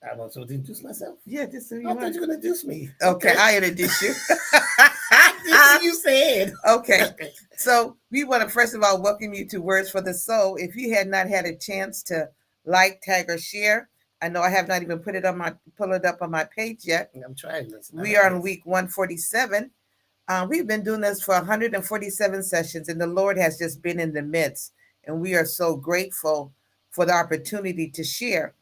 I want to introduce myself. Yeah, just so I you thought want. you were going to introduce me. Okay, I introduce you. That's what you said. Okay. So we want to first of all welcome you to Words for the Soul. If you had not had a chance to like, tag, or share, I know I have not even pull it up on my page yet. I'm trying this. We are on week 147. We've been doing this for 147 sessions, and the Lord has just been in the midst. And we are so grateful for the opportunity to share.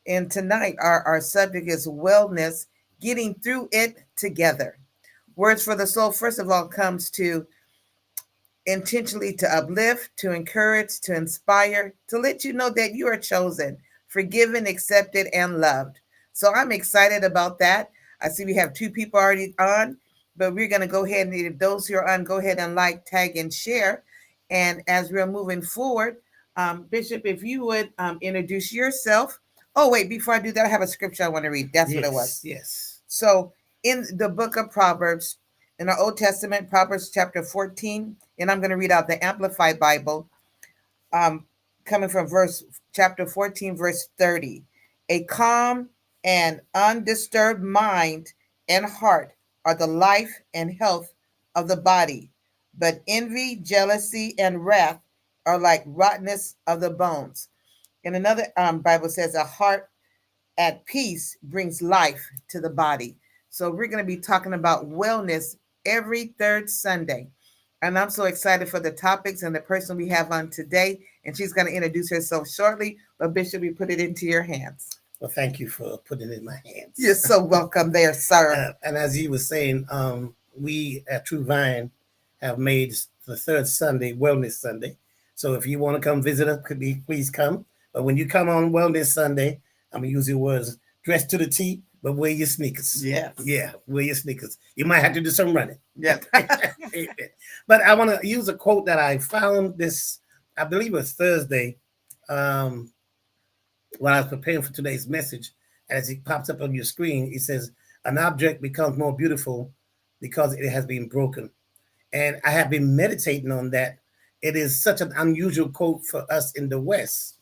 And tonight, our subject is wellness, getting through it together. Words for the Soul, first of all, comes to intentionally to uplift, to encourage, to inspire, to let you know that you are chosen, forgiven, accepted, and loved. So I'm excited about that. I see we have two people already on, but we're going to go ahead and if those who are on, go ahead and like, tag, and share. And as we're moving forward, Bishop, if you would introduce yourself. Oh, wait, before I do that, I have a scripture I want to read. That's what it was. Yes. So in the book of Proverbs, in the Old Testament, Proverbs chapter 14, and I'm going to read out the Amplified Bible, um, coming from chapter 14, verse 30. A calm and undisturbed mind and heart are the life and health of the body, but envy, jealousy, and wrath are like rottenness of the bones. And another Bible says, a heart at peace brings life to the body. So we're going to be talking about wellness every third Sunday. And I'm so excited for the topics and the person we have on today. And she's going to introduce herself shortly. But Bishop, we put it into your hands. Well, thank you for putting it in my hands. You're so welcome there, sir. And as you were saying, we at True Vine have made the third Sunday Wellness Sunday. So if you want to come visit us, please come. But when you come on Wellness Sunday, I'm gonna use your words: dress to the T, but wear your sneakers. Yes. Yeah, wear your sneakers. You might have to do some running. Yeah. But I want to use a quote that I found this, I believe it was Thursday, um, while I was preparing for today's message. As it pops up on your screen, it says, "An object becomes more beautiful because it has been broken." And I have been meditating on that. It is such an unusual quote for us in the West,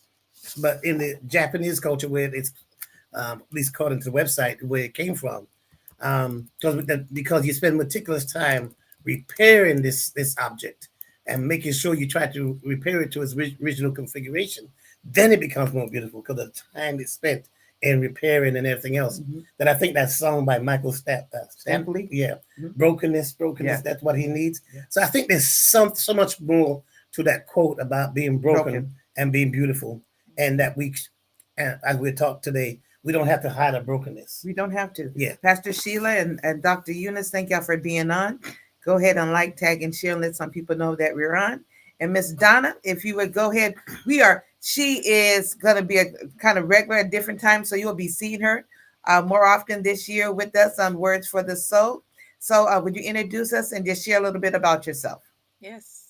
but in the Japanese culture, where it's at least according to the website, where it came from, because you spend meticulous time repairing this object and making sure you try to repair it to its original configuration, then it becomes more beautiful because of the time it's spent in repairing and everything else. Mm-hmm. That I think that song by Michael Stampley, yeah, brokenness, Yeah. that's what he needs. Yeah. So I think there's so much more to that quote about being broken and being beautiful, and that we, as we talk today, we don't have to hide our brokenness. We don't have to. Yeah. Pastor Sheila and Dr. Eunice, thank y'all for being on. Go ahead and like, tag, and share and let some people know that we're on. And Miss Donna, if you would go ahead, she is going to be a kind of regular at different times. So you'll be seeing her more often this year with us on Words for the Soul. So would you introduce us and just share a little bit about yourself? Yes.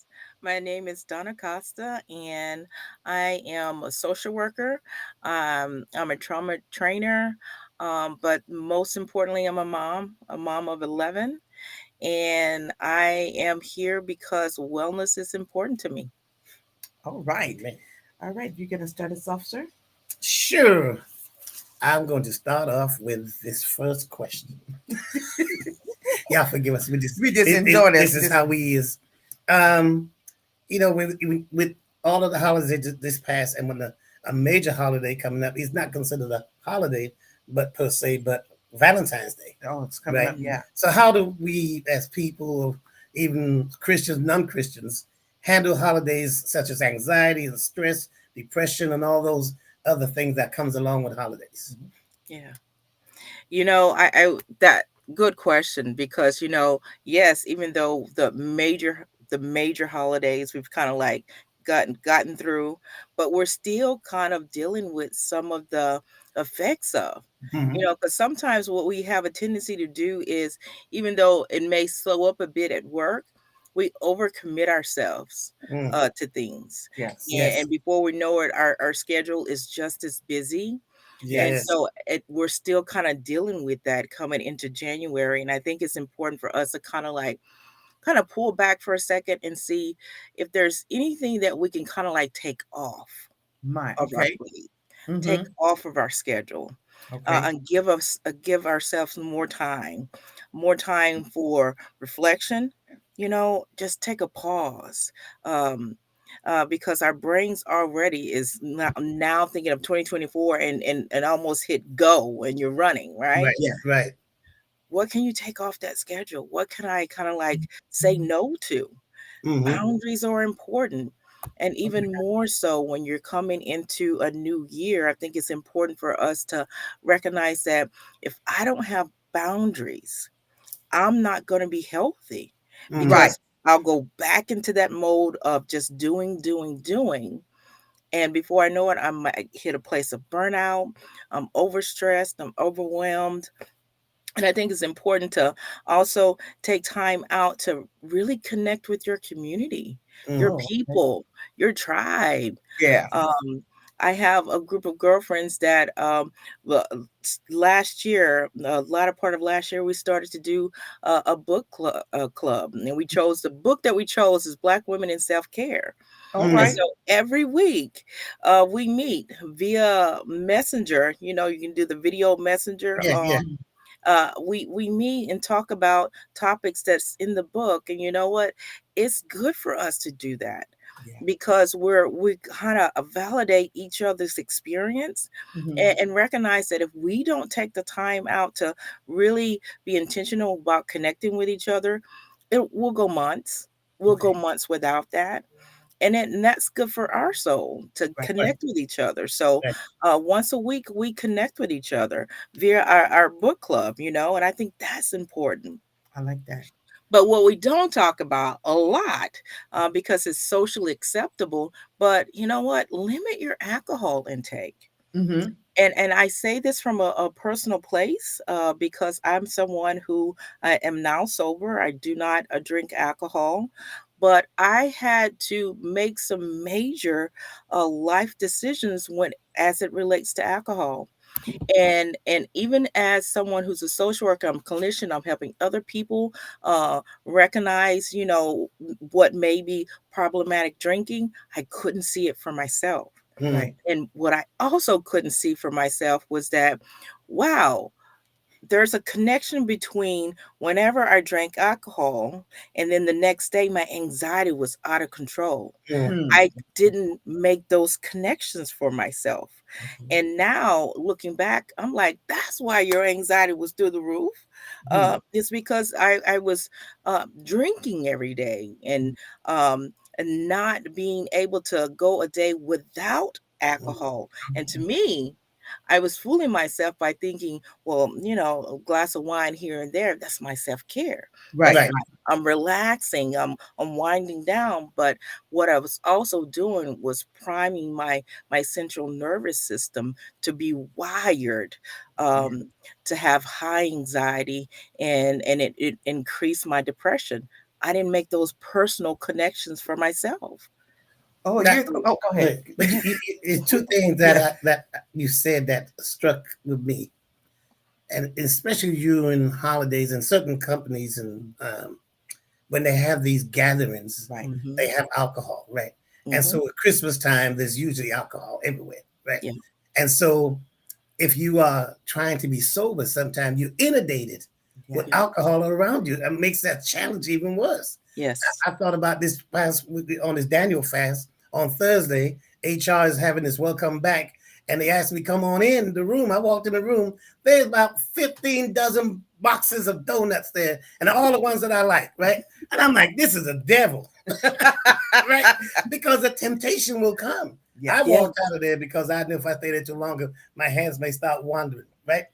My name is Donna Costa, and I am a social worker. I'm a trauma trainer, but most importantly, I'm a mom of 11, and I am here because wellness is important to me. All right. All right. You going to start us off, sir? Sure. I'm going to start off with this first question. Y'all forgive us. We just enjoy this. This is how we is. Um, with all of the holidays this past, and when a major holiday coming up, it's not considered a holiday, but per se, but Valentine's Day. Oh, it's coming up. Yeah. So how do we, as people, even Christians, non-Christians, handle holidays such as anxiety and stress, depression, and all those other things that comes along with holidays? Yeah. I that good question, because yes, even though the major holidays we've kind of like gotten through, but we're still kind of dealing with some of the effects of, because sometimes what we have a tendency to do is, even though it may slow up a bit at work, we overcommit ourselves to things. Yes. And before we know it, our schedule is just as busy. And so we're still kind of dealing with that coming into January. And I think it's important for us to kind of pull back for a second and see if there's anything that we can kind of like take off My of our okay. plate, Mm-hmm. take off of our schedule. Okay. and give ourselves more time for reflection. Just take a pause. Um, because our brains already is now thinking of 2024 and almost hit go and you're running, right? Right, Yeah. right. What can you take off that schedule? What can I kind of like say no to? Hmm. Boundaries are important. And even more so when you're coming into a new year, I think it's important for us to recognize that if I don't have boundaries, I'm not going to be healthy Right. because I'll go back into that mode of just doing, doing, doing. And before I know it, I might hit a place of burnout. I'm overstressed. I'm overwhelmed. And I think it's important to also take time out to really connect with your community, your Hmm. Oh, okay. people, your tribe. Yeah. Um, I have a group of girlfriends that last year, the latter part of last year, we started to do a club. And we chose the book that we chose is Black Women in Self Care. All And right. so every week we meet via Messenger. You can do the video messenger Yeah, yeah. we meet and talk about topics that's in the book, and you know what, it's good for us to do that Yeah. because we kind of validate each other's experience Mhm. and recognize that if we don't take the time out to really be intentional about connecting with each other, it will go months. We'll go Okay. months without that, and that's good for our soul to Right. connect with each other. So Right. once a week we connect with each other via our book club, and I think that's important. I like that. But what we don't talk about a lot, because it's socially acceptable, but you know what, limit your alcohol intake. Mm-hmm. And I say this from a personal place, because I'm someone who I am now sober. I do not drink alcohol, but I had to make some major life decisions when as it relates to alcohol. And even as someone who's a social worker, I'm a clinician, I'm helping other people recognize, what may be problematic drinking. I couldn't see it for myself. Hmm. Right. And what I also couldn't see for myself was that, wow, there's a connection between whenever I drank alcohol and then the next day my anxiety was out of control. Hmm. I didn't make those connections for myself. Mhm. And now looking back, I'm like, that's why your anxiety was through the roof. It's because I was drinking every day and not being able to go a day without alcohol. And to me, I was fooling myself by thinking, well, a glass of wine here and there, that's my self care. Right. Right. I'm relaxing, I'm winding down. But what I was also doing was priming my central nervous system to be wired, to have high anxiety, and it increased my depression. I didn't make those personal connections for myself. Oh, Now, go ahead. but it's two things that you said that struck with me, and especially during holidays and certain companies and when they have these gatherings, Right. Mhm, they have alcohol, right? And mhm, so at Christmas time, there's usually alcohol everywhere, right? yeah, And so if you are trying to be sober, sometimes you're inundated Yeah. with alcohol around you. That makes that challenge even worse. yes. I thought about this past week on this Daniel fast on Thursday. HR is having this welcome back, and they asked me to come on in the room. I walked in the room. There's about 15 dozen boxes of donuts there, and all the ones that I like, right? And I'm like, this is a devil, right? Because the temptation will come. Yeah. I Yeah. walked out of there because I knew if I stayed there too longer, my hands may start wandering, right?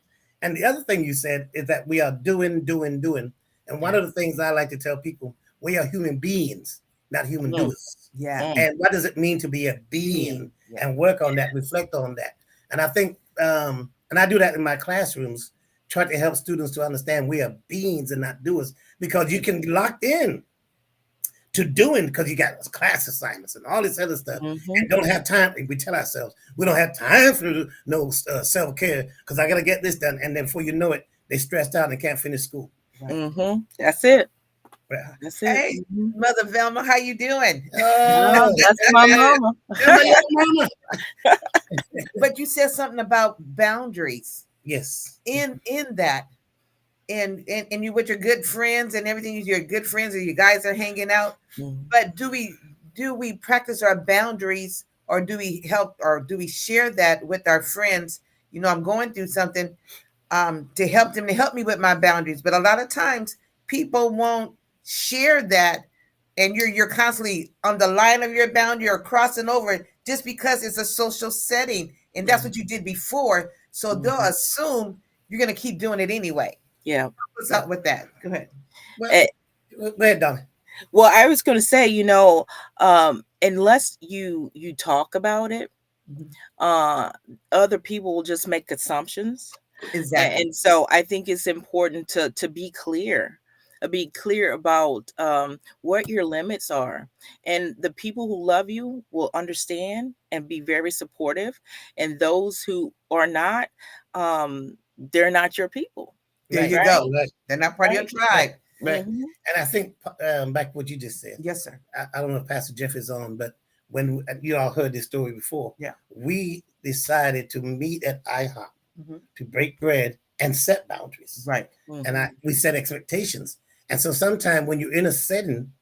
And the other thing you said is that we are doing. And one of the things I like to tell people, we are human beings, not human Mm, doers. Yeah. mm, And what does it mean to be a being? Yeah. And work on that, reflect on that. And I think, and I do that in my classrooms, try to help students to understand we are beings and not doers, because you can be locked in to doing because you got class assignments and all this other stuff mhm. and don't have time. We tell ourselves we don't have time for no self-care because I got to get this done. And then before you know it, they stressed out and can't finish school. Right. Mhm. That's it. Yeah. That's it. Hey, Mhm. Mother Velma, how you doing? Oh, That's my mama. yeah, my little mama. But you said something about boundaries. Yes. in that, and you with your good friends and everything, your good friends and you guys are hanging out. Mhm. But do we practice our boundaries, or do we help, or do we share that with our friends? I'm going through something, to help them, to help me with my boundaries. But a lot of times people won't share that, and you're constantly on the line of your boundary or crossing over just because it's a social setting and that's what you did before. So they'll assume you're going to keep doing it anyway. Yeah. What's up with that? Go ahead. Well, Eh, go ahead, Donna. Well, I was going to say, unless you talk about it, Mhm. other people will just make assumptions. Exactly. And so I think it's important to be clear about what your limits are. And the people who love you will understand and be very supportive. And those who are not, they're not your people. There you Right. go. Right. They're not part of your Right. tribe. Right. Mhm. And I think back what you just said. Yes, sir. I don't know if Pastor Jeff is on, but when you all heard this story before, Yeah. we decided to meet at IHOP Mhm. to break bread and set boundaries. Right. Mhm. We set expectations. And so sometimes when you're in a setting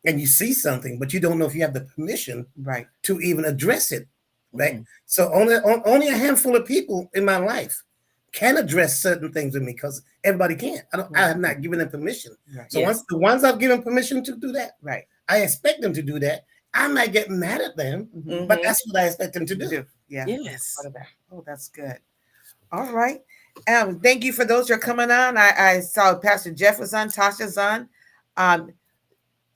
and you see something, but you don't know if you have the permission Right. to even address it, right? Mhm. So only a handful of people in my life can address certain things with me because everybody can't. I have not given them permission. Right. So Yes. once the ones I've given permission to do that, Right. I expect them to do that. I might get mad at them, Mhm. but Mhm. that's what I expect them to do. Yeah. Yes. Part of that. Oh, that's good. All right. Thank you for those who are coming on. I saw Pastor Jeff was on, Tasha's on.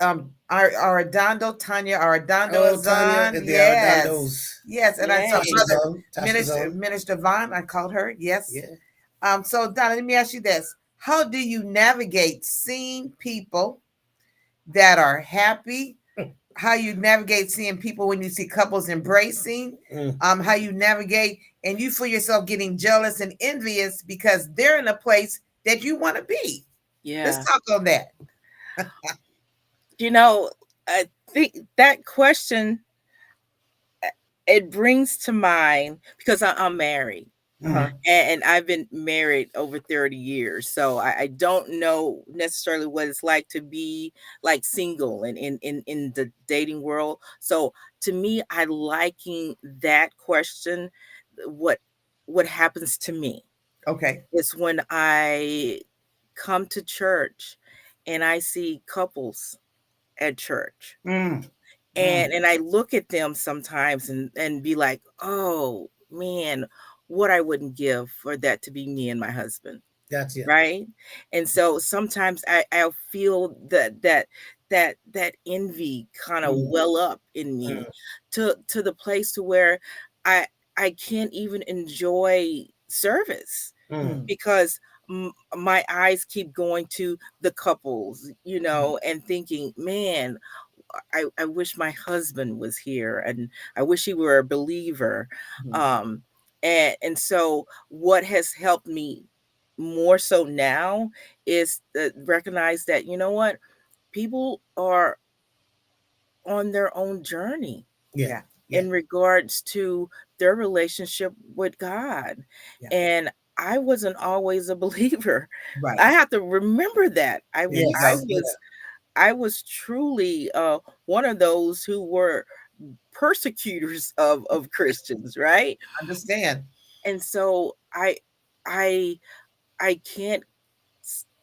Our Arredondo, Tanya Arredondo Oh, is Tanya, on. the Yes. Arredondos. Yes. And I saw Yay. Tasha's Brother on. Tasha's on. Minister Vaughn, I called her. Yes. Yeah. So Donna, let me ask you this. How do you navigate seeing people that are happy? How you navigate seeing people when you see couples embracing? How you navigate and you feel yourself getting jealous and envious because they're in a place that you want to be? Yeah. Let's talk on that. I think that question, it brings to mind because I'm married. Uh-huh. And I've been married over 30 years. So I don't know necessarily what it's like to be like single and in the dating world. So to me, I liking that question, what happens to me. Okay. It's when I come to church and I see couples at church. And I look at them sometimes and be like, oh man, what I wouldn't give for that to be me and my husband. Gotcha. Right. And so sometimes I'll feel that envy kind of well up in me to the place to where I can't even enjoy service because my eyes keep going to the couples, and thinking, man, I wish my husband was here and I wish he were a believer. And so what has helped me more so now is to recognize that, you know what, people are on their own journey Yeah. in regards to their relationship with God. Yeah. And I wasn't always a believer. Right. I have to remember that. Yes. I was truly one of those who were persecutors of Christians, right? Understand. And so I can't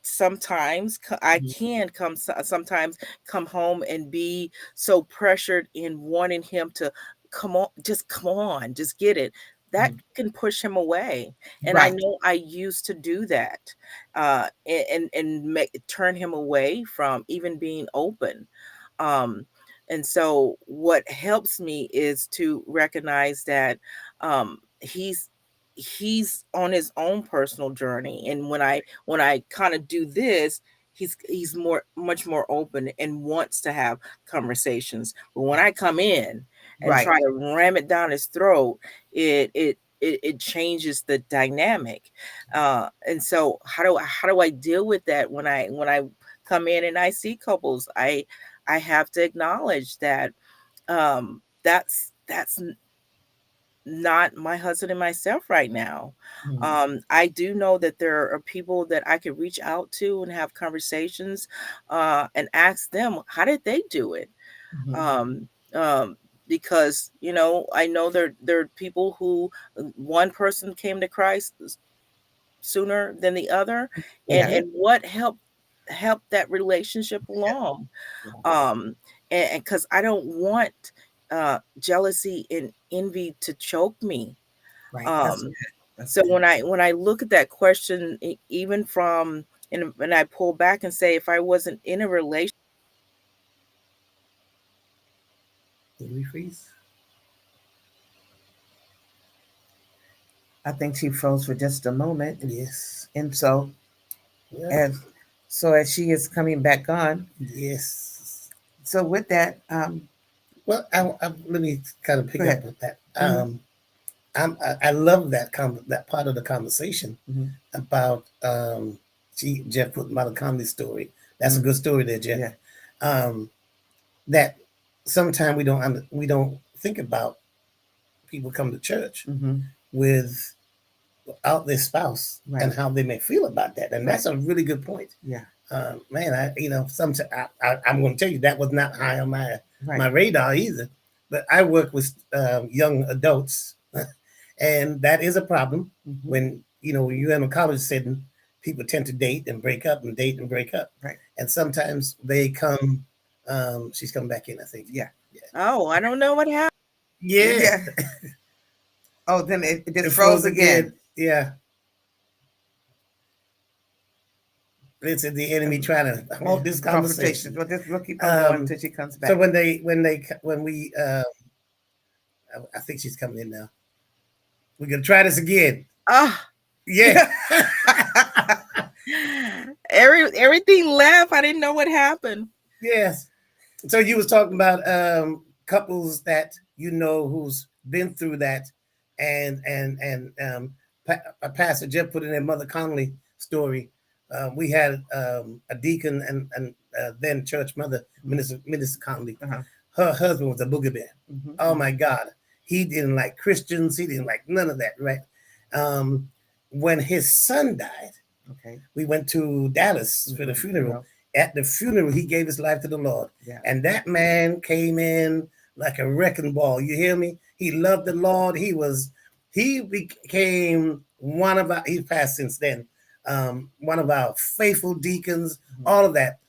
sometimes I can sometimes come home and be so pressured in wanting him to come on, just get it. That can push him away. And I Right. know I used to do that, and turn him away from even being open. And so what helps me is to recognize that he's on his own personal journey, and when I kind of do this, he's much more open and wants to have conversations. But when I come in and Right. try to ram it down his throat, it changes the dynamic. And so how do I deal with that when I come in and I see couples? I have to acknowledge that that's not my husband and myself right now. Mhm. I do know that there are people that I could reach out to and have conversations, and ask them how did they do it. Mhm. Um, um, because I know there are people who one person came to Christ sooner than the other, and Yeah. Mhm. what helped that relationship along. Yeah. um and because I don't want jealousy and envy to choke me. Right. That's um good. That's so good. when I look at that question, even from, and I pull back and say, if I wasn't in a relationship. Did we freeze? I think she froze for just a moment. Yes. And so Yeah. as as she is coming back on, Yes. so with that, Well, let me kind of go pick up ahead. with that. Mhm. I love that part of the conversation Mhm. about Jeff put Mother Conley's story. That's a Mhm. good story there, Jeff. Yeah. Um, that sometimes we don't think about people come to church Mhm. without their spouse and Right. how they may feel about that, and Right. that's a really good point. Yeah. Man, sometimes I'm going to tell you that was not high on my Right. radar either. But I work with young adults, and that is a problem. Mhm. When when you're in a college setting, people tend to date and break up and date and break up, Right. and sometimes they come. She's coming back in, I think. Yeah. Oh, I don't know what happened. Yeah, Yeah. Oh, then it it just froze froze again. again. Yeah, it's the enemy trying to hold this Confrontation. conversation. We'll keep on going Um, until she comes so back. when we I think she's coming in now. We're gonna try this again. Ah, Yeah. everything left. I didn't know what happened. Yes. So you was talking about couples that who's been through that, and Pastor Jeff put in their Mother Conley story. We had a deacon and then church mother, Minister Conley. Uh-huh. Her husband was a booger bear. Mhm. Oh my God, he didn't like Christians. He didn't like none of that. Right. Um, when his son died, Okay. we went to Dallas for the funeral. At the funeral, he gave his life to the Lord. Yeah. And that man came in like a wrecking ball. You hear me? He loved the Lord. He became one of our, he's passed since then, one of our faithful deacons, all of that.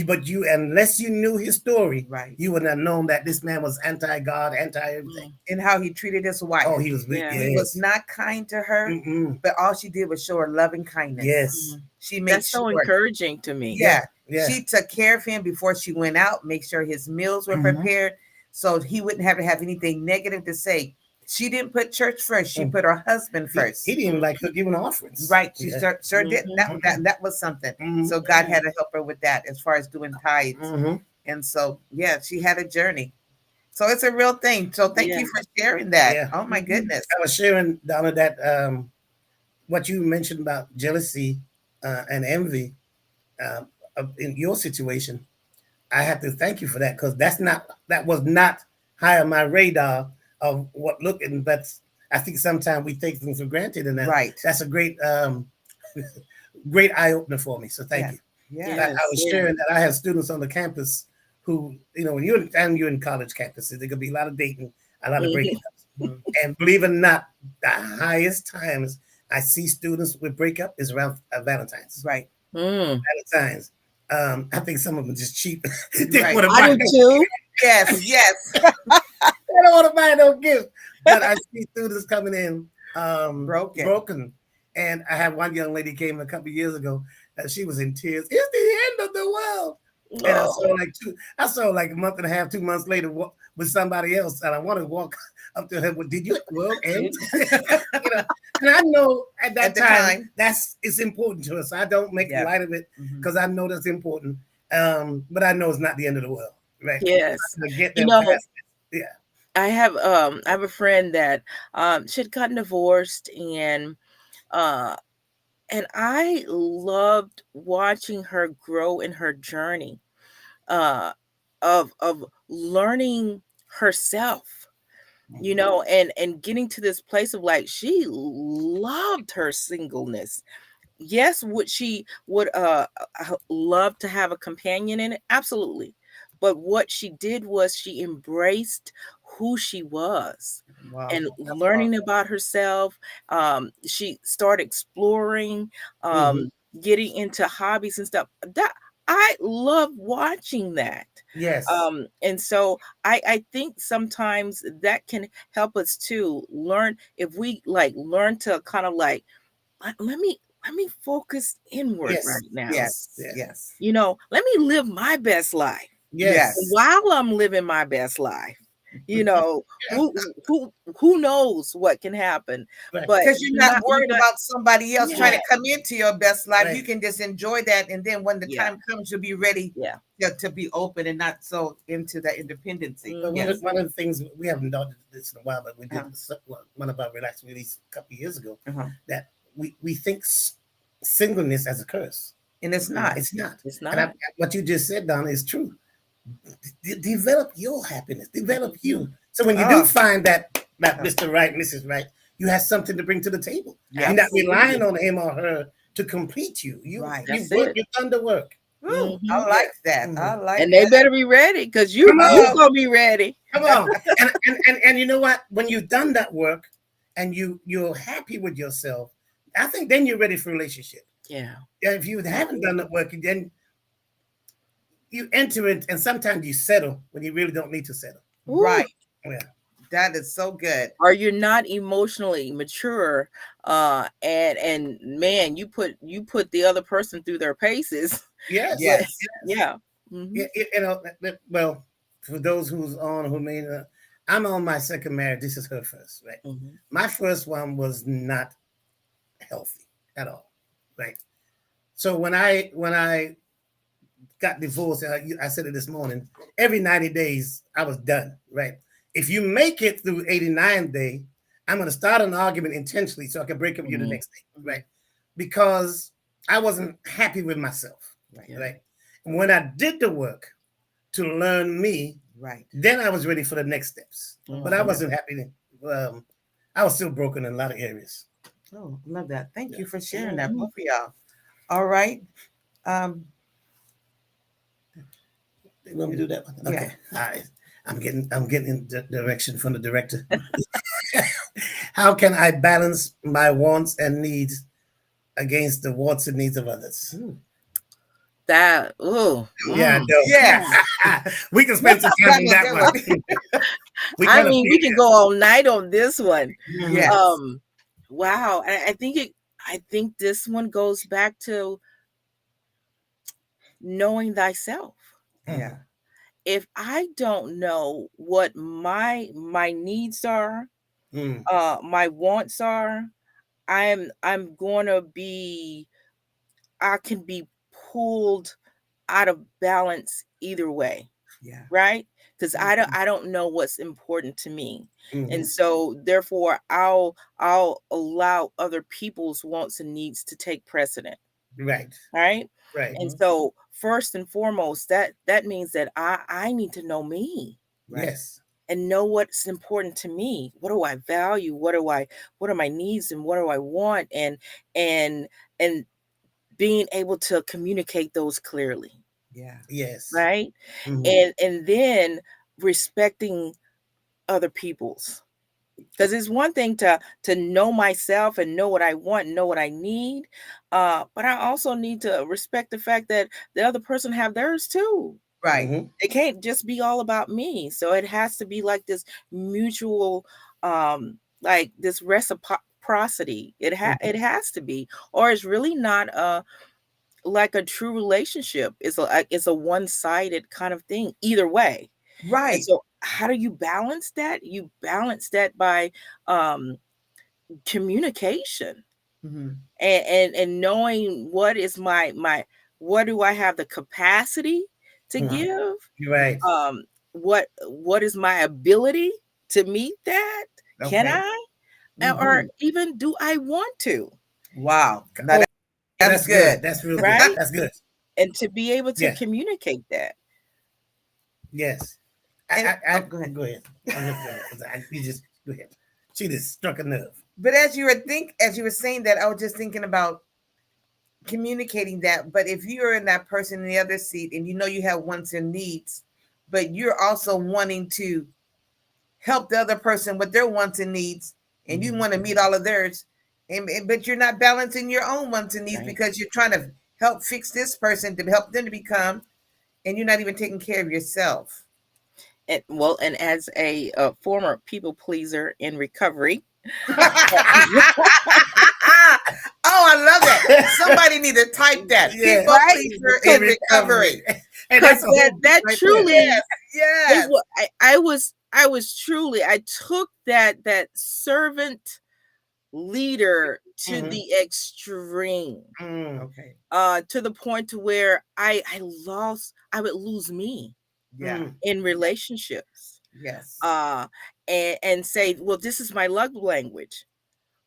But unless you knew his story, Right. you would not have known that this man was anti-God, anti-everything. And how he treated his wife. Oh, he was, Yeah. He was not kind to her, Mm-mm. but all she did was show her loving kindness. Yes. She made That's so sure. encouraging to me. Yeah. Yeah. She took care of him before she went out, make sure his meals were prepared so he wouldn't have to have anything negative to say. She didn't put church first. She put her husband first. He didn't even like her giving offerings. Right. She Yeah. sure did. That was something. So God had to help her with that as far as doing tithes. And so, yeah, she had a journey. So it's a real thing. So thank you for sharing that. Yeah. Oh my goodness. I was sharing, Donna, that what you mentioned about jealousy and envy in your situation. I have to thank you for that, because that was not high on my radar of what looking. But I think sometimes we take things for granted, and that's a great great eye opener for me. So thank you. Yeah. I was sharing that I have students on the campus who, when you're in college campuses, there could be a lot of dating, a lot of breakups. And believe it or not, the highest times I see students with breakup is around Valentine's. Right. Valentine's. I think some of them just cheap. Right. I do too. Yes. Yes. They don't want to buy no gift. But I see students coming in broken. And I had one young lady came a couple of years ago, and she was in tears. It's the end of the world. And I saw like a month and a half, 2 months later with somebody else, and I wanted to walk up to her. Well, did you world end? And I know at that time it's important to us. I don't make light of it because I know that's important. But I know it's not the end of the world, right? Yes. Get them past it. Yeah. I have a friend that she had gotten divorced, and I loved watching her grow in her journey of learning herself. you know, and getting to this place of like she loved her singleness. Yes, would she would love to have a companion in it? Absolutely. But what she did was she embraced who she was Wow. and learning about herself. She started exploring, Mhm. getting into hobbies and stuff. That I love watching that. Yes. And so I think sometimes that can help us to learn if we like learn to kind of like let me focus inward Yes. right now. Yes. Yeah. Yes. You know, let me live my best life. Yes. And while I'm living my best life, you know, who knows what can happen. Right. But Because you're not worried about somebody else trying Yeah. to come into your best life. You Right. can just enjoy that, and then when the Yeah. time comes, you'll be ready Yeah. to be open and not so into that independency. But Yes. one of the things we haven't done this in a while, but we did Uh-huh. one of our relaxed release a couple of years ago. Uh-huh. That we think singleness as a curse. And it's not. It's not. It's And not. what you just said, Donna, is true. Develop your happiness. Develop you. So when you do find that Mr. Right, Mrs. Right, you have something to bring to the table. Yeah, You're not absolutely. relying on him or her to complete you. Right. That's You've it. done the work. Ooh, Mhm. I like that. I like And they that. better be ready because you Come on. gonna be ready. Come on. and you know what? When you've done that work and you're happy with yourself, I think then you're ready for a relationship. Yeah. If you haven't done that work, then you enter it, and sometimes you settle when you really don't need to settle. Right. Yeah. That is so good. Or you're not emotionally mature, and man, you put the other person through their paces. Yes. Yes. Yeah. Mhm. Yeah, you know, well, for those who's on who may not, I'm on my second marriage. This is her first, right? Mhm. My first one was not healthy at all, right? So when I got divorced, I said it this morning. Every 90 days, I was done, right? If you make it through 89 day, I'm going to start an argument intentionally so I can break up with you the next day, right? Because I wasn't happy with myself, right? And when I did the work to learn me, Right. then I was ready for the next steps. But I wasn't happy. I was still broken in a lot of areas. Oh, love that. Thank you for sharing Mhm. that, both of y'all. All right. You want me to do that one? Yeah. Okay. All right. I'm getting in the direction from the director. How can I balance my wants and needs against the wants and needs of others? That oh Yeah, I know. Yes. We can spend some time on that one. I mean, we can go all night on this one. Yes. Wow. I think this one goes back to knowing thyself. Yeah. If I don't know what my needs are, my wants are, I'm gonna be I can be pulled out of balance either way. Yeah. Right? Because I don't know what's important to me. Mhm. And so therefore I'll allow other people's wants and needs to take precedent. Right. Right? Right. And so first and foremost, that means that I need to know me Right. Yes. and know what's important to me. What do I value? What are my needs and what do I want? And being able to communicate those clearly. Yeah. Yes. Right? Mhm. And then respecting other people's. Because it's one thing to know myself and know what I want, know what I need, but I also need to respect the fact that the other person have theirs too. Right. Mhm. It can't just be all about me. So it has to be like this mutual, like this reciprocity. It has to be, or it's really not like a true relationship. It's a one-sided kind of thing either way. And Right. so how do you balance that? You balance that by communication Mhm. and knowing what is my what do I have the capacity to give? Right. What is my ability to meet that? Can Okay. I? Or even do I want to? Wow. Now Oh, that's good. That's real Right? good. That's good. And to be able to Yeah. communicate that. Yes. Go ahead. Go ahead. You just go ahead. She just struck a nerve. But as you were saying that, I was just thinking about communicating that. But if you're in that person in the other seat and you know you have wants and needs, but you're also wanting to help the other person with their wants and needs, and you want to meet all of theirs, but you're not balancing your own wants and needs because you're trying to help fix this person to help them to become, and you're not even taking care of yourself. And as a former people pleaser in recovery. Oh, I love that. Somebody need to type that. People pleaser in recovery. And that's that right truly, yes. I took that servant leader to the extreme. Okay. To the point to where I would lose me. Yeah. In relationships. Yes. And say, well, this is my love language.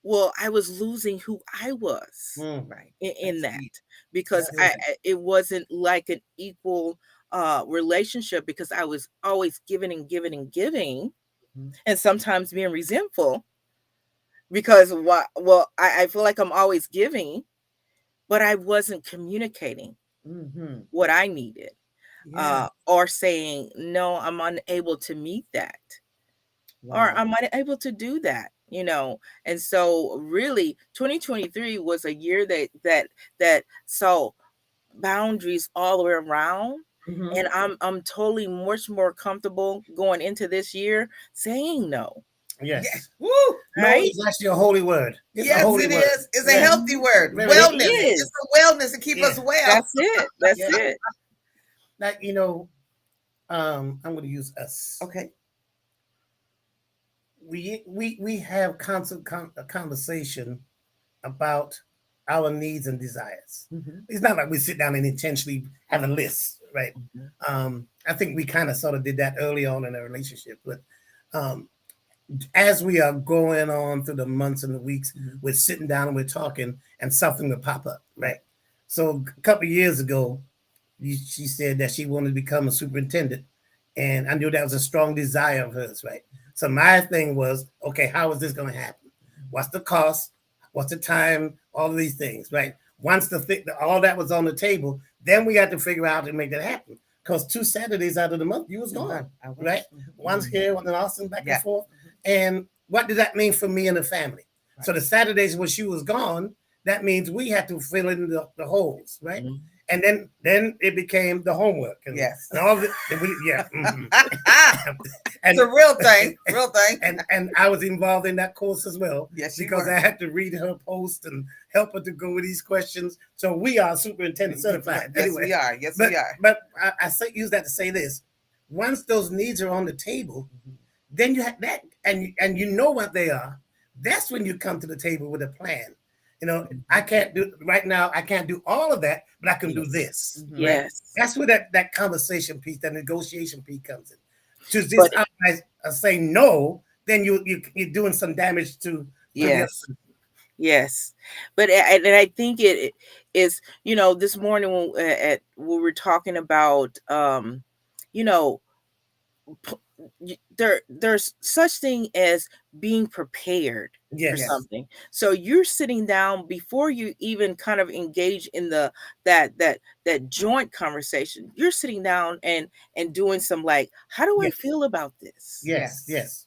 Well, I was losing who I was right in that because it wasn't like an equal relationship, because I was always giving and giving and giving, and sometimes being resentful because I feel like I'm always giving, but I wasn't communicating what I needed. Or saying, no, I'm unable to meet that. Wow. Or I'm unable to do that, And so really 2023 was a year that saw boundaries all the way around. And I'm totally much more comfortable going into this year saying no. Yes. Woo! Right? No, it's actually a holy word. It's a holy word. It's a healthy word. Really? Wellness. It's a wellness to keep us well. That's it. That's it. Like, I'm going to use us. Okay. We have constant conversation about our needs and desires. It's not like we sit down and intentionally have a list, right? I think we kind of sort of did that early on in a relationship, but as we are going on through the months and the weeks, we're sitting down and we're talking, and something will pop up, right? So a couple of years ago, she said that she wanted to become a superintendent, and I knew that was a strong desire of hers, right? So my thing was, okay, how is this going to happen? What's the cost? What's the time? All of these things, right? Once all that was on the table, then we had to figure out how to make that happen. Because 2 Saturdays out of the month, you was gone, right? One's here, one in Austin, back and forth. And what did that mean for me and the family? Right. So the Saturdays when she was gone, that means we had to fill in the holes, right? And then it became the homework. And, and all of it. It's a real thing. And I was involved in that course as well. Yes, because I had to read her post and help her to go with these questions. So we are superintendent certified. Yes, anyway, we are. Yes, we are. But I use that to say this. Once those needs are on the table, then you have that, and you know what they are. That's when you come to the table with a plan. I can't do right now. I can't do all of that, but I can do this. Yes, right? That's where that conversation piece, that negotiation piece comes in. To just say no, then you're doing some damage to. Yes, but and I think it is. This morning when we were talking about, there's such thing as being prepared for something. So you're sitting down before you even kind of engage in that joint conversation. You're sitting down and doing some how do I feel about this? Yes.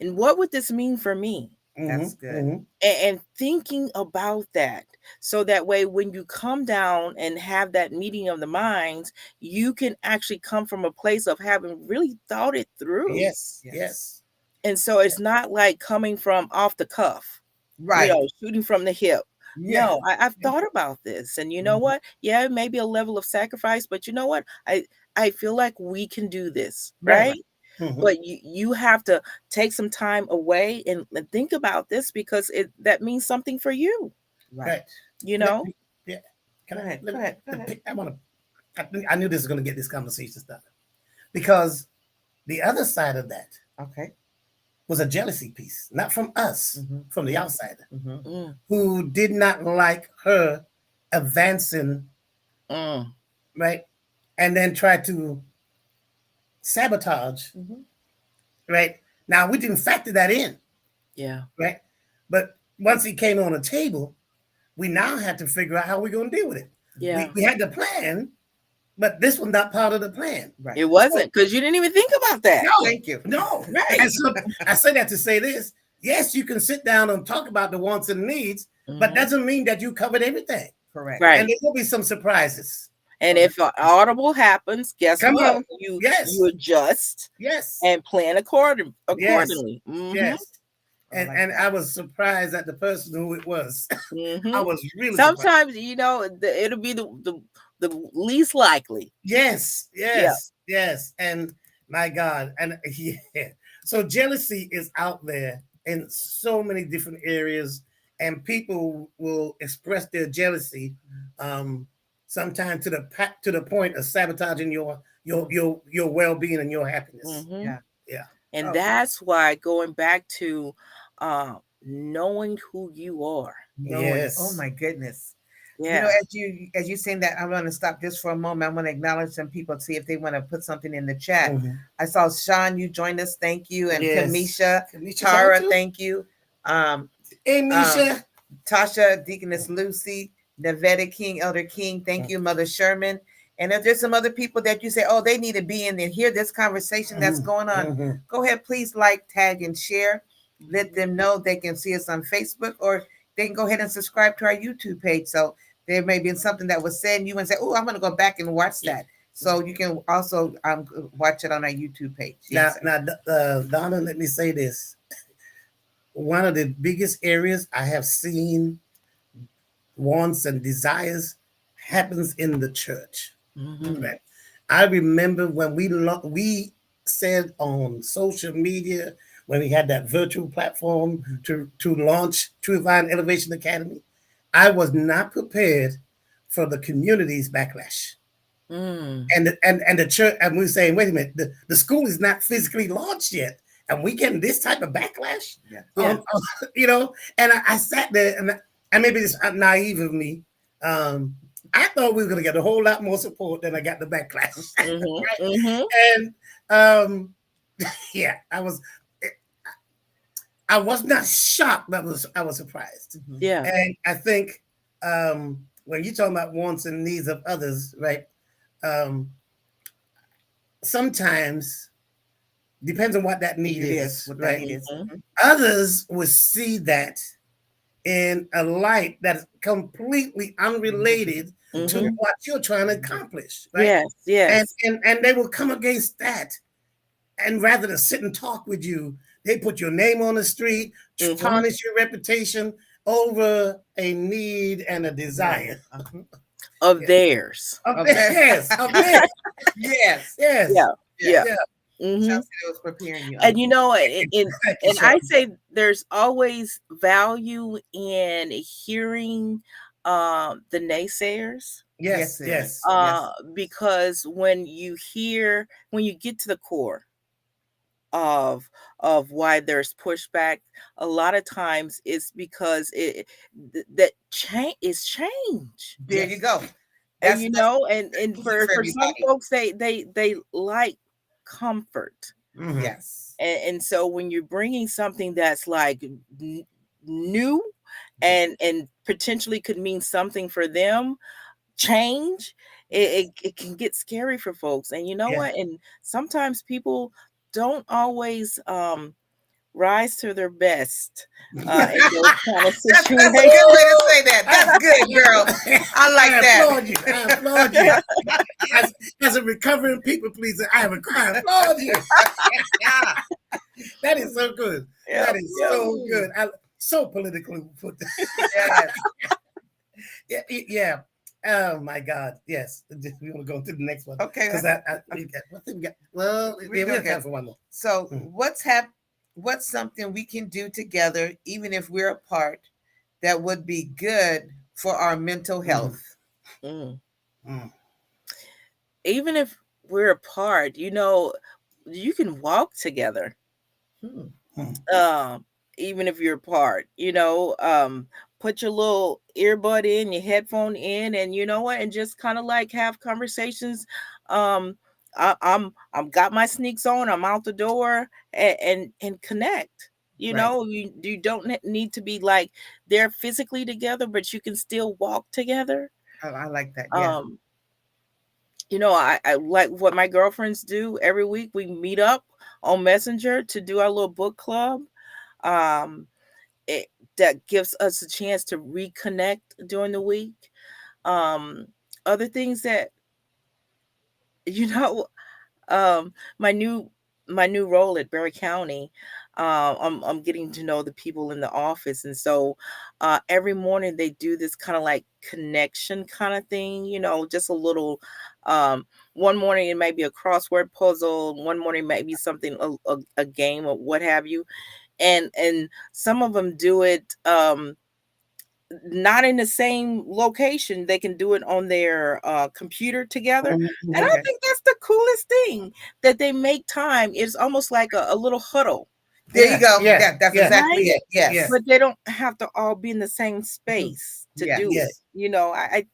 And what would this mean for me? That's good. And thinking about that, so that way when you come down and have that meeting of the minds, you can actually come from a place of having really thought it through. Yes. And so it's not like coming from off the cuff, right? Shooting from the hip. No, I've thought about this, and you know what? Yeah, it may be a level of sacrifice, but you know what? I feel like we can do this, right? But you have to take some time away and think about this, because that means something for you. Right. Can I? Go ahead. I knew this was going to get this conversation started, because the other side of that was a jealousy piece, not from us, from the outsider, who did not like her advancing, right? And then try to sabotage, Mhm. right? Now we didn't factor that in, Yeah. right? But once it came on the table, we now had to figure out how we're going to deal with it. Yeah. We had the plan, but this was not part of the plan. Right. It wasn't, because you didn't even think about that. No, Thank you. no. Right. And so I say that to say this. Yes, you can sit down and talk about the wants and needs, but Mhm. doesn't mean that you covered everything. Correct. Right. And there will be some surprises. And if an audible happens, guess Come what? on. You Yes. you adjust Yes. and plan accordingly. Mhm. Yes. I like And that. I was surprised at the person who it was. Mhm. I was really surprised. Sometimes, it'll be the least likely. Yes, Yeah. yes, yes. And my God. And yeah. So jealousy is out there in so many different areas, and people will express their jealousy sometimes to the point of sabotaging your well-being and your happiness. Mhm. Yeah. Yeah. And Oh. that's why, going back to knowing who you are. No, Yes. oh my goodness. Yeah. As you saying that, I'm going to stop just for a moment. I want to acknowledge some people, see if they want to put something in the chat. Mhm. I saw Sean, you joined us. Thank you. And Yes. Kamisha, Kamisha Tara, Tatu? thank you. Hey, Misha. Tasha, Deaconess Lucy, Nevada King, Elder King, thank you, Mother Sherman. And if there's some other people that you say, oh, they need to be in and hear this conversation that's going on, Mhm. go ahead, please like, tag, and share. Let them know they can see us on Facebook, or they can go ahead and subscribe to our YouTube page. So there may be something that was said, and you want to say, oh, I'm going to go back and watch that. So you can also watch it on our YouTube page. Yes, Now, Donna, let me say this. One of the biggest areas I have seen wants and desires happens in the church. Mhm. Right. I remember when we said on social media, when we had that virtual platform to launch True Vine Elevation Academy, I was not prepared for the community's backlash. Mm. And the church, and we were saying, wait a minute, the school is not physically launched yet, and we getting this type of backlash. Yeah. And I sat there, and maybe it's naive of me. I thought we were going to get a whole lot more support than I got the backlash. Mhm. Right? Mhm. And yeah, I was not shocked, but I was surprised. Yeah. And I think when you're talking about wants and needs of others, right? Sometimes depends on what that need is, what right? that need is. Mhm. Others will see that in a light that is completely unrelated to Mhm. what you're trying to accomplish, right? Yes. Yes. And they will come against that, and rather than sit and talk with you, they put your name on the street, Mhm. tarnish your reputation over a need and a desire Of theirs. of Of theirs. theirs. Of theirs. Yes. Yes. Yeah. Yeah. Yeah. Mhm. Chelsea was preparing you. And and Thank you, and I Sean. say there's always value in hearing the naysayers, Yes. Yes, Yes. because when you get to the core of why there's pushback, a lot of times it's because that change is change. There you go. And That's and easy for for some everybody. folks, they like comfort. Mhm. Yes. And so when you're bringing something that's like new and potentially could mean something for them, change, it can get scary for folks. And you know Yeah. what? And sometimes people don't always rise to their best in those kind of That's a situations. good way to say that. That's good, girl. I like that. Applaud you. I applaud you. As a recovering people pleaser, I applaud you. That is so good. Yeah, That is yeah. so good. So politically put. Yes. Yeah. Oh my God. Yes. We want to go to the next one. Okay. Because what think we got? Well, we have time for one more. So Mm. what's something we can do together, even if we're apart, that would be good for our mental health? Mm. Mm. Even if we're apart, you can walk together. Even if you're apart, put your little earbud in, your headphone in, and you know what, and just kind of like have conversations I'm got my sneaks on. I'm out the door and connect. You Right. know, you don't need to be like they're physically together, but you can still walk together. I like that. Yeah. You know, I like what my girlfriends do every week. We meet up on Messenger to do our little book club. Um, it that gives us a chance to reconnect during the week. Um, Other things that you know, um, my new role at Berry County, I'm getting to know the people in the office, and so every morning they do this kind of like connection kind of thing, you know, just a little. One morning it might be a crossword puzzle, one morning might be something a game or what have you, and some of them do it. Not in the same location. They can do it on their computer together. And I Okay. think that's the coolest thing that they make time. It's almost like a little huddle, There you go. Yeah, Yeah, that's yeah, exactly yeah, it. Yes. yeah. but they don't have to all be in the same space to Yes. do Yeah. it. You know, I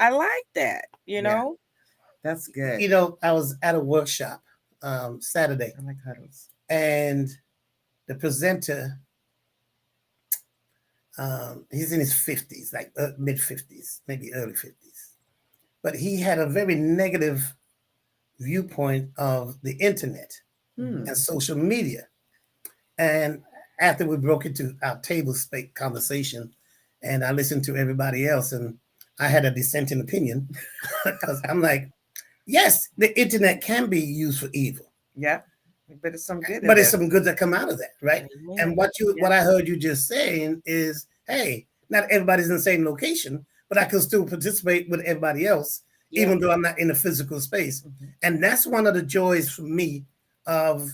like that, you Yeah. know? That's good. You know, I was at a workshop Saturday, I like huddles. and the presenter, he's in his 50s, like mid 50s, maybe early 50s, but he had a very negative viewpoint of the internet Hmm. and social media. And after we broke into our table space conversation, and I listened to everybody else, and I had a dissenting opinion because I'm like, yes, the internet can be used for evil, Yeah. But it's some good in but there's there. some good that come out of that, right? And Amen. what I heard you just saying is, hey, not everybody's in the same location, but I can still participate with everybody else, Yeah. even though I'm not in a physical space. Mhm. And that's one of the joys for me of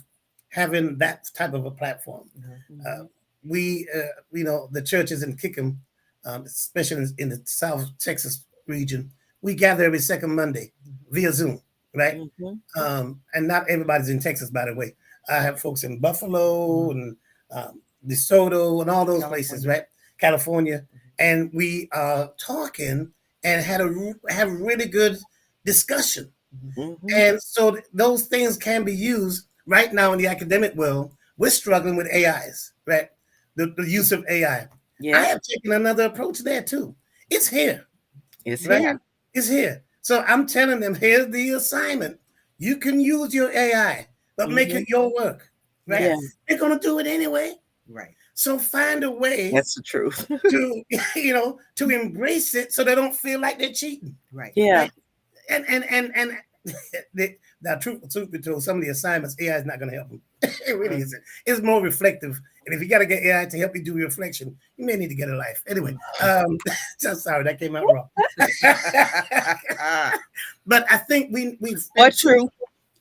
having that type of a platform. Mhm. We, you know, the churches in Kickham, especially in the South Texas region, we gather every second Monday via Zoom, right? Mhm. And not everybody's in Texas, by the way. I have folks in Buffalo and DeSoto and all those places, right? California, and we are talking and have really good discussion. Mhm. And so those things can be used right now in the academic world. We're struggling with AIs, right? The use of AI. I Yeah. have taken another approach there too. It's here, It's right? here. It's here. So I'm telling them, here's the assignment. You can use your AI, but make Mhm. it your work, right? Yeah. Yes. They're gonna do it anyway. Right. So find a way That's the truth. to, you know, to embrace it so they don't feel like they're cheating. Right. Yeah. Right. And now, truth be told, some of the assignments AI is not going to help them. It really isn't. It's more reflective. And if you got to get AI to help you do reflection, you may need to get a life. Anyway, so sorry that came out wrong. But I think we What true?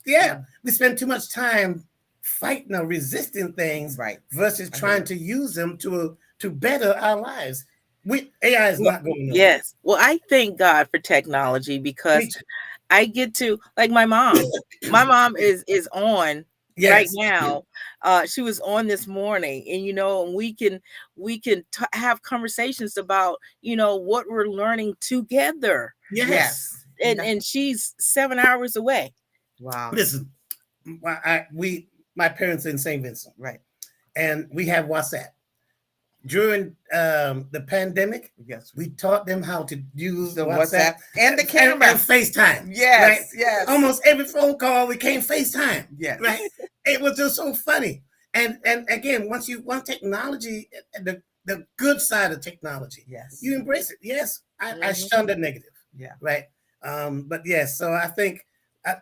we spend too much time fighting or resisting things Right. versus trying to use them to better our lives. AI is Well, not going nowhere. yes. Well, I thank God for technology Me because too. I get to like my mom. My mom is on right Yes. now. She was on this morning, and you know, and we can have conversations about, you know, what we're learning together. Yes. Yes. And she's 7 hours away. Wow. Listen, my parents are in St. Vincent, Right. and we have WhatsApp. During the pandemic, Yes. we taught them how to use The WhatsApp and the camera. and FaceTime. Yes. Right? Yes. Almost every phone call became FaceTime. Yes. Right? It was just so funny. And again, once technology, the good side of technology, Yes. you embrace it. Yes, I Mhm. shun the negative. Yeah. Right. But yes, so I think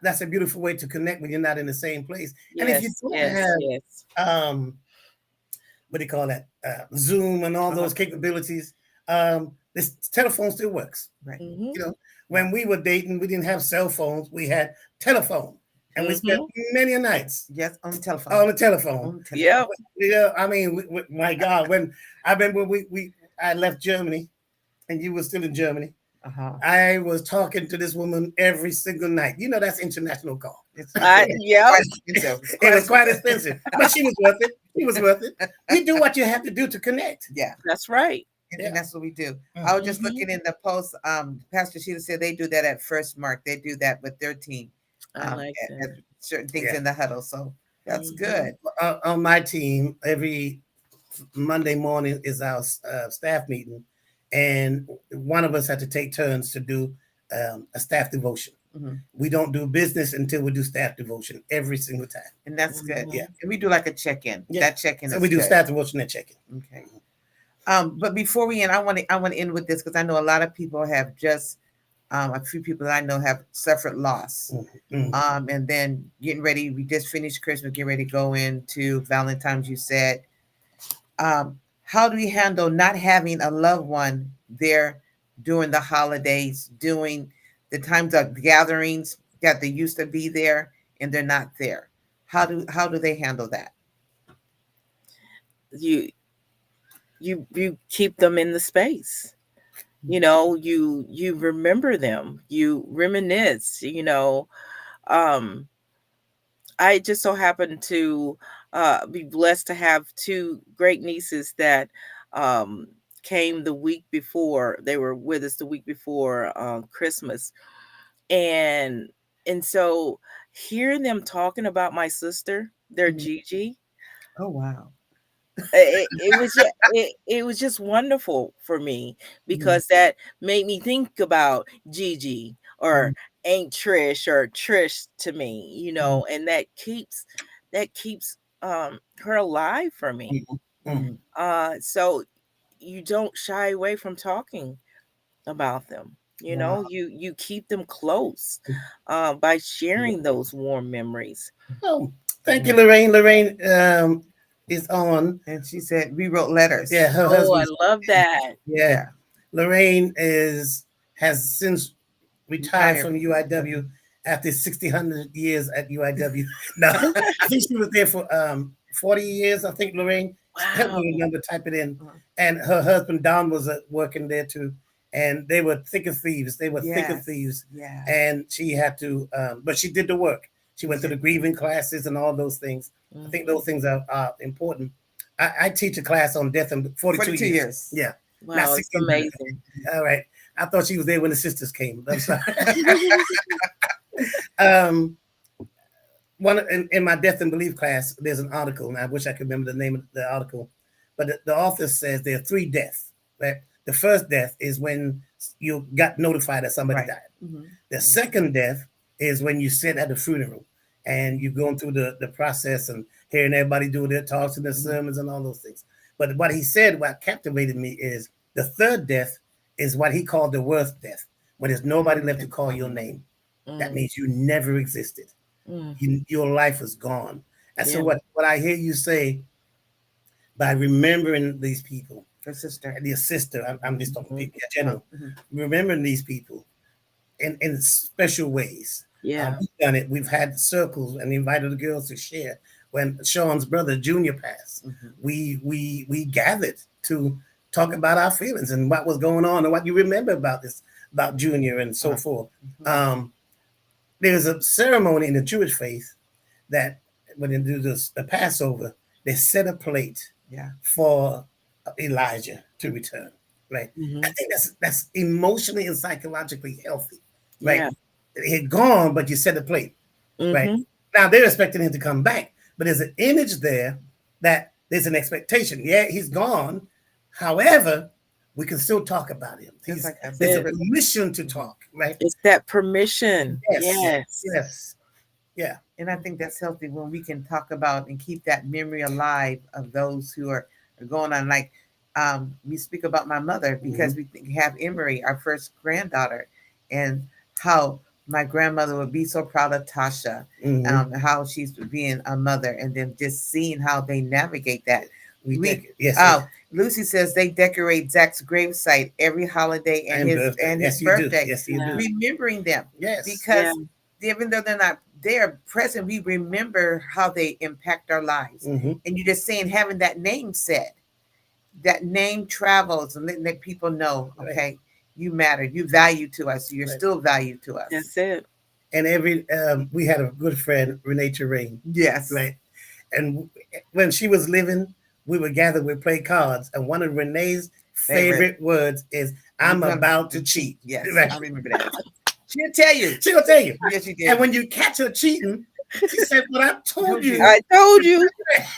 that's a beautiful way to connect when you're not in the same place. And if you Yes, don't yes, have yes. what do you call that? Zoom and all those capabilities, this telephone still works. Right. Mhm. You know, when we were dating, we didn't have cell phones, we had telephone. And we spent many a nights Yes. On the telephone. on the telephone. On the telephone. Yep. Yeah, I mean, my God, when I remember I left Germany and you were still in Germany, Uh-huh. I was talking to this woman every single night. You know, that's international call. It's Yep. quite expensive. It was quite expensive, but she was worth it. She was worth it. You do what you have to do to connect. Yeah. That's right. And Yeah. that's what we do. I was just Mhm. looking in the post. Pastor Sheila said they do that at First Mark. They do that with their team. I like at that. certain things Yeah. in the huddle. So that's Mhm. good. On my team, every Monday morning is our staff meeting, and one of us had to take turns to do a staff devotion. Mhm. We don't do business until we do staff devotion every single time. And that's good. Mhm. Yeah. And we do like a check-in. Yeah. That check-in So is we do good. staff devotion and check-in. Okay. But before we end, I want to end with this because I know a lot of people have just a few people that I know have suffered loss. Mhm. And then getting ready, we just finished Christmas, getting ready to go into Valentine's, you said. How do we handle not having a loved one there during the holidays, doing the times of gatherings that they used to be there and they're not there? How do they handle that? You keep them in the space. You remember them. You reminisce. Um, I just so happen to be blessed to have two great nieces that um, came the week before. They were with us the week before Christmas, and so hearing them talking about my sister, their Mhm. Gigi, Oh wow. it was just wonderful for me Mhm. because that made me think about Gigi or Aunt Trish or Trish to me, and that keeps her alive for me. Mhm. So you don't shy away from talking about them. Wow. You keep them close by sharing those warm memories. Oh, thank you, Lorraine. Lorraine is on. And she said we wrote letters. Yeah, her Oh, I husband's. love that. Yeah, Lorraine has since retired Retired. from UIW after 100 years at UIW. No, I think she was there for 40 years. I think Lorraine. Help Wow. me remember. Type it in. Uh-huh. And her husband Don was working there too, and they were thick as thieves. They were thick as Yes. thieves, Yeah. and she had to. But she did the work. She went to the grieving classes and all those things. I think those things are important. I teach a class on death in 42 years. Yeah. Wow, Not it's 1600. amazing. All right. I thought she was there when the sisters came. I'm sorry. One in my death and belief class, there's an article, and I wish I could remember the name of the article, but the author says there are 3 deaths. Right? The first death is when you got notified that somebody died. Mhm. The second death is when you sit at the funeral and you're going through the process and hearing everybody do their talks and their sermons and all those things. But what he said, what captivated me is the third death is what he called the worst death, when there's nobody left to call your name. That means you never existed. Your life is gone. And so Yeah. what I hear you say, by remembering these people, Her sister. your sister, I'm just talking people in general, Mhm. remembering these people in special ways. Yeah. We've done it. We've had circles and invited the girls to share. When Sean's brother Junior passed, we gathered to talk about our feelings and what was going on and what you remember about Junior and so forth. There's a ceremony in the Jewish faith that when they do the Passover, they set a plate for Elijah to return. Right. Mhm. I think that's emotionally and psychologically healthy. Right. Yeah. He had gone, but you set a plate. Right. Now they're expecting him to come back, but there's an image there that there's an expectation. Yeah, he's gone. However, we can still talk about him. Just like There's a permission to talk, right? It's that permission. Yes. Yes. Yeah. And I think that's healthy when we can talk about and keep that memory alive of those who are going on. Like we speak about my mother because we have Emery, our first granddaughter, and how my grandmother would be so proud of Tasha, how she's being a mother, and then just seeing how they navigate that. Lucy says they decorate Zach's gravesite every holiday and his birthday. Yes, you do. Remembering them. Yes. Because even though they're not there present, we remember how they impact our lives. And you're just saying having that name said, that name travels and letting people know, okay, you matter, you value to us, you're still valued to us. That's it. And we had a good friend, Renee Terrain. Yes. Right. And when she was living, we would gather, we'd play cards. And one of Renee's favorite words is, I'm about to cheat. Yes, right? I remember that. She'll tell you. She'll tell you. Yes, she did. And when you catch her cheating, she said, "But I told you." I told you.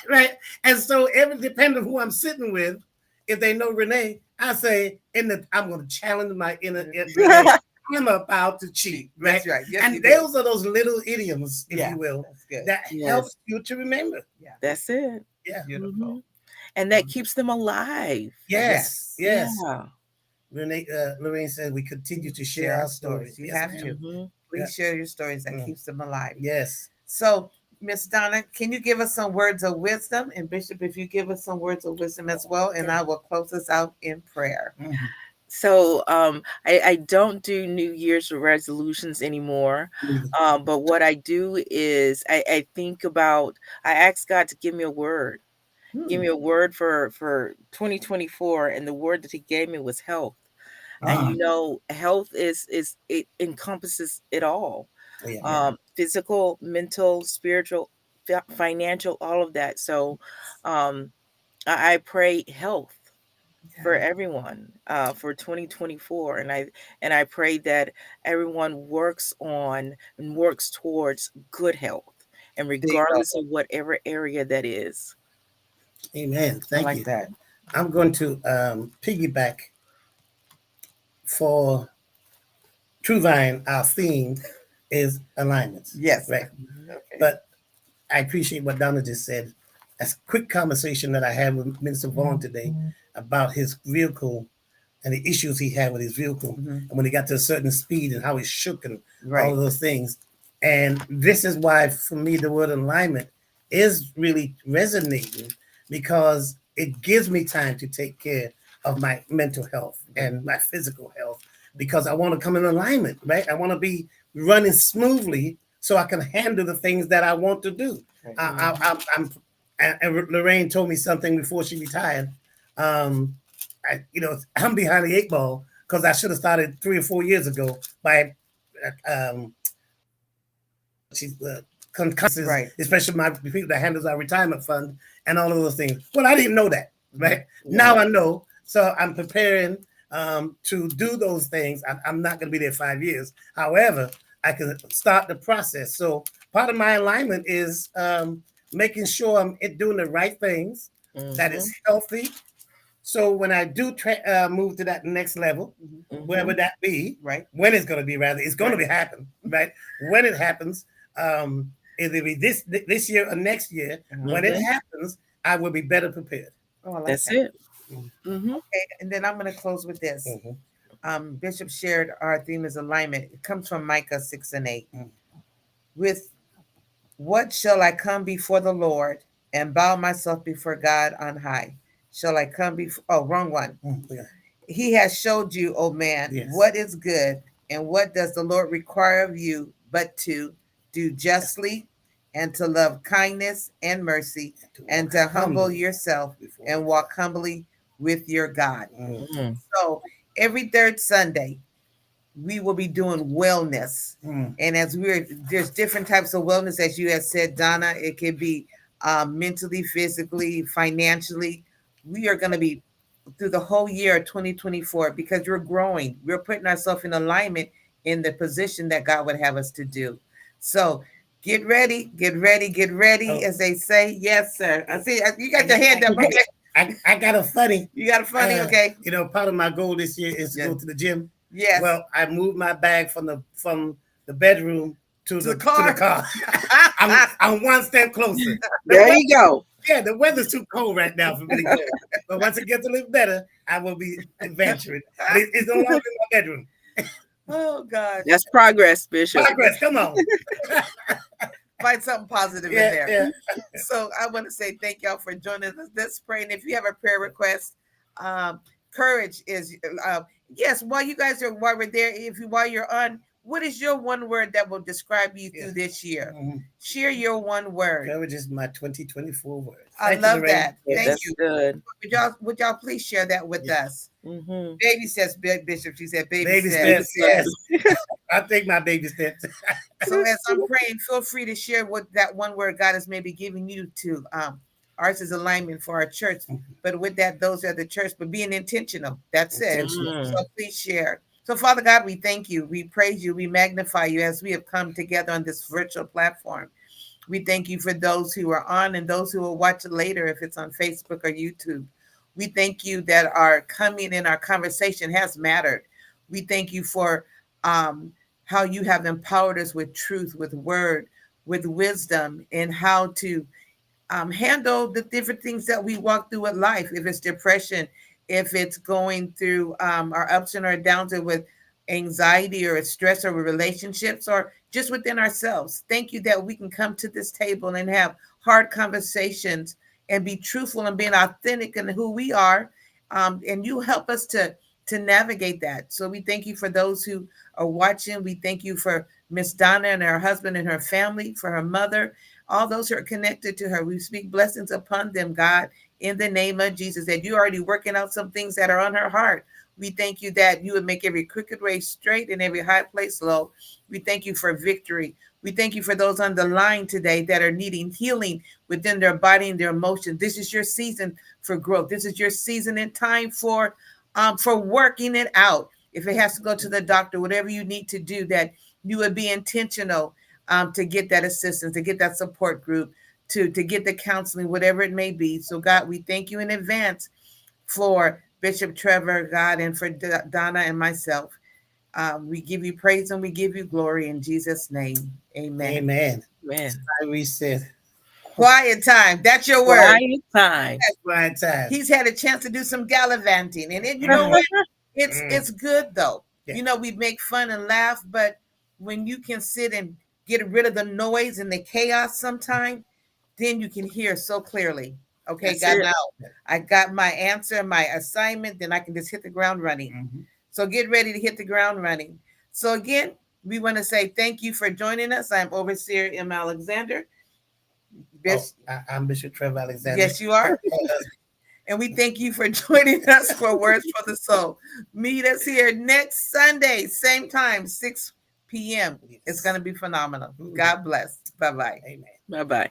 Right. And so, every depending on who I'm sitting with, if they know Renee, I say, I'm going to challenge my inner Renee. I'm about to cheat. Right. That's right. Yes, And those are those little idioms, if you will, that's good. that Yes. helps you to remember. Yeah, That's it. Yeah. beautiful. Mhm. And that keeps them alive. Yes. Yes. Yeah. Renee, Lorraine said we continue to share our stories. You Yes, have ma'am. to. Mhm. Please share your stories. That Mm. keeps them alive. Yes. So, Miss Donna, can you give us some words of wisdom? And Bishop, if you give us some words of wisdom as well, and I will close us out in prayer. Mhm. So I don't do New Year's resolutions anymore. But what I do is I think about, I ask God to give me a word. Give me a word for 2024, and the word that he gave me was health. And you know, health is it encompasses it all. Yeah. Physical, mental, spiritual, financial, all of that. So I pray health for everyone for 2024, and I pray that everyone works on and works towards good health, and regardless of whatever area that is. Amen. I Thank like you. that. I'm going to piggyback for True Vine. Our theme is alignments. Yes. Right. Okay. But I appreciate what Donna just said. That's a quick conversation that I had with Minister Vaughn today about his vehicle and the issues he had with his vehicle. And when he got to a certain speed and how he shook and all of those things. And this is why, for me, the word alignment is really resonating, because it gives me time to take care of my mental health and my physical health, because I want to come in alignment, right? I want to be running smoothly so I can handle the things that I want to do. And Lorraine told me something before she retired. I'm behind the 8 ball because I should have started 3 or 4 years ago by concussors, especially my people that handles our retirement fund and all of those things. Well, I didn't know that, right? Now I know, so I'm preparing to do those things. I'm not going to be there 5 years. However, I can start the process. So part of my alignment is making sure I'm doing the right things, that is healthy. So when I do move to that next level, wherever that be, when it's going to be, rather, it's going to be happen, right? When it happens, it'll be this year or next year. When it happens, I will be better prepared. Oh, I like That's that. it. Okay, and then I'm going to close with this. Bishop shared our theme is alignment. It comes from Micah 6:8. With what shall I come before the Lord and bow myself before God on high? Shall I come before? Oh, wrong one. He has showed you, oh man, what is good, and what does the Lord require of you but to do justly, and to love kindness and mercy, and to humble yourself and walk humbly with your God. So every third Sunday, we will be doing wellness. And as there's different types of wellness, as you have said, Donna, it could be mentally, physically, financially. We are going to be through the whole year of 2024, because we're growing. We're putting ourselves in alignment in the position that God would have us to do. So get ready, as they say. Yes, sir. I see you got your hand up. I got a funny. You got a funny, okay. Part of my goal this year is to go to the gym. Yes. Well, I moved my bag from the bedroom to the car. I'm one step closer. There you go. Yeah, the weather's too cold right now for me to go. But once it gets a little better, I will be adventuring. But it's no longer in my bedroom. Oh, God. That's progress, Bishop. Progress, come on. Find something positive in there. So I want to say thank y'all for joining us. Let's pray. And if you have a prayer request, courage is, yes, while we're there, while you're on, what is your one word that will describe you through this year? Share your one word. Courage is my 2024 word. I love that. Yeah, Thank you. Good. Would y'all please share that with us? Baby steps, Bishop. She said baby steps. Yes. I take my baby steps. So as I'm praying, feel free to share what that one word God is maybe giving you to. Ours is alignment for our church, but with that, those are the church. But being intentional, that's it. So please share. So, Father God, we thank you. We praise you. We magnify you as we have come together on this virtual platform. We thank you for those who are on and those who will watch it later if it's on Facebook or YouTube. We thank you that our coming in our conversation has mattered. We thank you for how you have empowered us with truth, with word, with wisdom, and how to handle the different things that we walk through with life. If it's depression, if it's going through our ups and our downs with anxiety or stress or with relationships or just within ourselves. Thank you that we can come to this table and have hard conversations and be truthful and being authentic in who we are. And you help us to navigate that. So we thank you for those who are watching. We thank you for Miss Donna and her husband and her family, for her mother, all those who are connected to her. We speak blessings upon them, God, in the name of Jesus, that you're already working out some things that are on her heart. We thank you that you would make every crooked way straight and every high place low. We thank you for victory. We thank you for those on the line today that are needing healing within their body and their emotions. This is your season for growth. This is your season and time for working it out. If it has to go to the doctor, whatever you need to do, that you would be intentional to get that assistance, to get that support group, to get the counseling, whatever it may be. So God, we thank you in advance for Bishop Trevor, God, and for Donna and myself. We give you praise and we give you glory in Jesus' name. Amen. Amen. Man. We said Quiet time. That's your word. Quiet time. quiet time. He's had a chance to do some gallivanting. And then, you know what? It's good, though. Yeah. You know, we make fun and laugh, but when you can sit and get rid of the noise and the chaos sometime, then you can hear so clearly. Okay, God, now I got my answer, my assignment, then I can just hit the ground running. Mm-hmm. So get ready to hit the ground running. So again, we want to say thank you for joining us. I'm Overseer M. Alexander. I'm Bishop Trevor Alexander. Yes, you are. And we thank you for joining us for Words for the Soul. Meet us here next Sunday, same time, 6 p.m. It's going to be phenomenal. God bless. Bye-bye. Amen. Bye-bye.